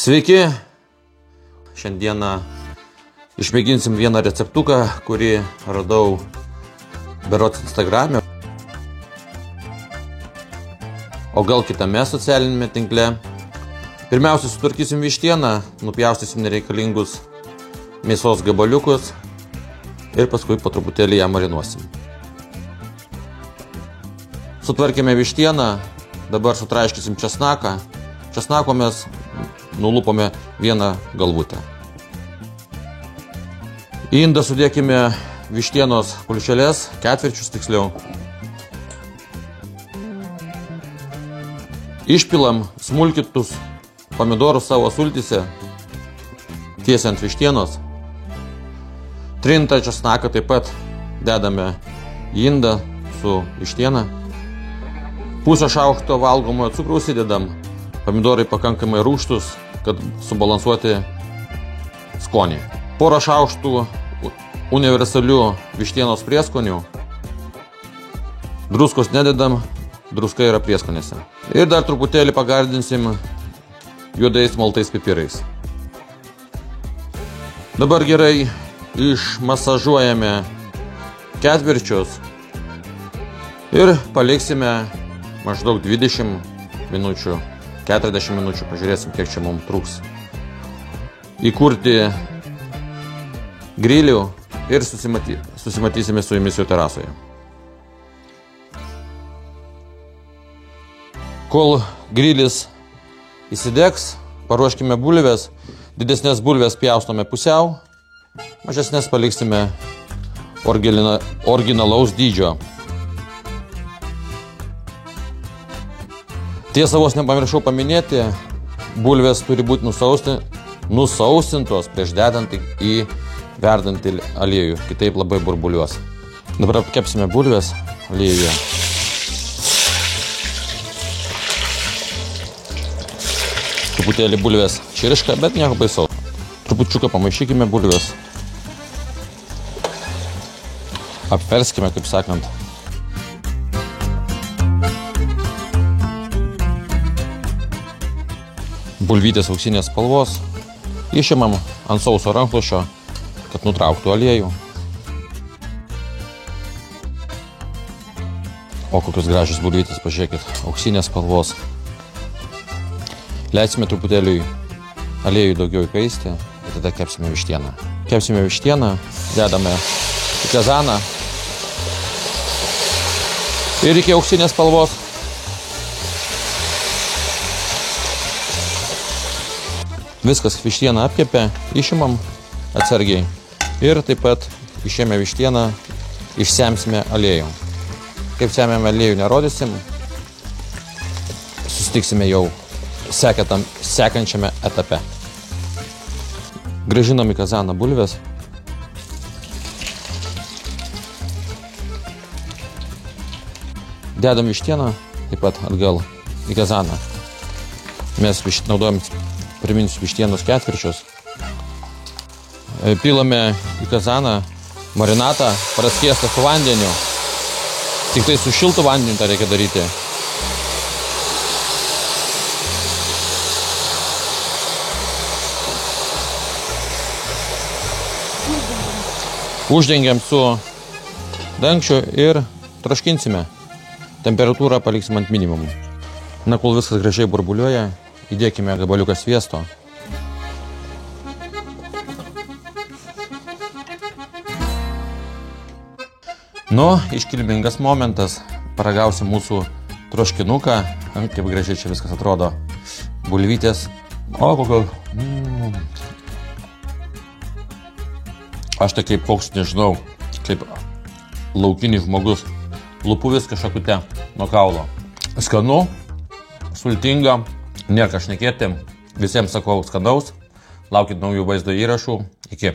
Sveiki! Šiandieną išmėginsim vieną receptuką, kurį radau berods Instagram'e, o gal kitame socialinėme tinkle. Pirmiausia, sutvarkysim vištieną, nupjaustysim nereikalingus mėsos gabaliukus ir paskui po truputėlį ją marinuosim. Sutvarkėme vištieną, dabar sutraiškysim česnaką. Česnako mes nulupome vieną galvutę. Į indą sudėkime vištienos kulšelės, ketvirčius tiksliau. Išpilam smulkytus pomidorus savo sultyse, tiesiai ant vištienos. Trintą česnaką taip pat dedame į indą su vištiena. Pusę šaukšto valgomojo cukraus įdedam. Pomidorai pakankamai rūgštus, kad subalansuoti skonį. Porą šaukštų universalių vištienos prieskonių. Druskos nededam, druska yra prieskonėse. Ir dar truputėlį pagardinsim juodais maltais pipirais. Dabar gerai išmasažuojame ketvirčius ir paliksime maždaug 20 minučių. 40 minučių, pažiūrėsim, kiek čia mums truks. Įkurti grilių ir susimatysime su jumis jau terasoje. Kol grilis įsidegs, paruoškime bulves. Didesnės bulves pjaustome pusiau, mažesnės paliksime originalaus dydžio. Tiesa, vos nepamiršau paminėti, bulvės turi būti nusausintos prieš dedant į verdantį aliejų, kitaip labai burbuliuos. Dabar apkepsime bulvės aliejuje. Truputėlį bulvės čiriška, bet nieko baisaus. Trupučiuką pamaišykime bulvės. Apverskime, kaip sakant. Bulvytės auksinės spalvos. Išimam ant sauso rankšluosčio, kad nutrauktų aliejų. O kokios gražios bulvytės, pažiūrėkit, auksinės spalvos. Leisime truputėlį aliejų daugiau įkaisti ir tada kepsime vištieną. Kepsime vištieną, dedame į kazaną ir iki auksinės spalvos. Viskas vištieną apkepė, išimam atsargiai ir taip pat išėmę vištieną išsemsime aliejų. Kaip semėme aliejų nerodysim, susitiksime jau sekančiame etape. Grąžinam į kazaną bulves. Dedam vištieną taip pat atgal į kazaną. Mes naudojam, priminsiu, vištienos ketvirčius. Pilame į kazaną marinatą, praskiestą su vandeniu. Tik tai su šiltu vandeniu tą reikia daryti. Uždengiam su dangčiu ir troškinsime. Temperatūrą paliksim ant minimumų. Na, kol viskas gražiai burbuliuoja, įdėkime gabaliuką sviesto. Nu, iškilmingas momentas. Paragausim mūsų troškinuką. Kaip gražiai čia viskas atrodo. Bulvytės. O, kokio... Aš tai kaip koks, nežinau, kaip laukinis žmogus. Lupu viską šakute nuo kaulo. Skanu, sultinga. Nėra ką šnekėti. Visiems sakau skanaus. Laukit naujų vaizdo įrašų. Iki.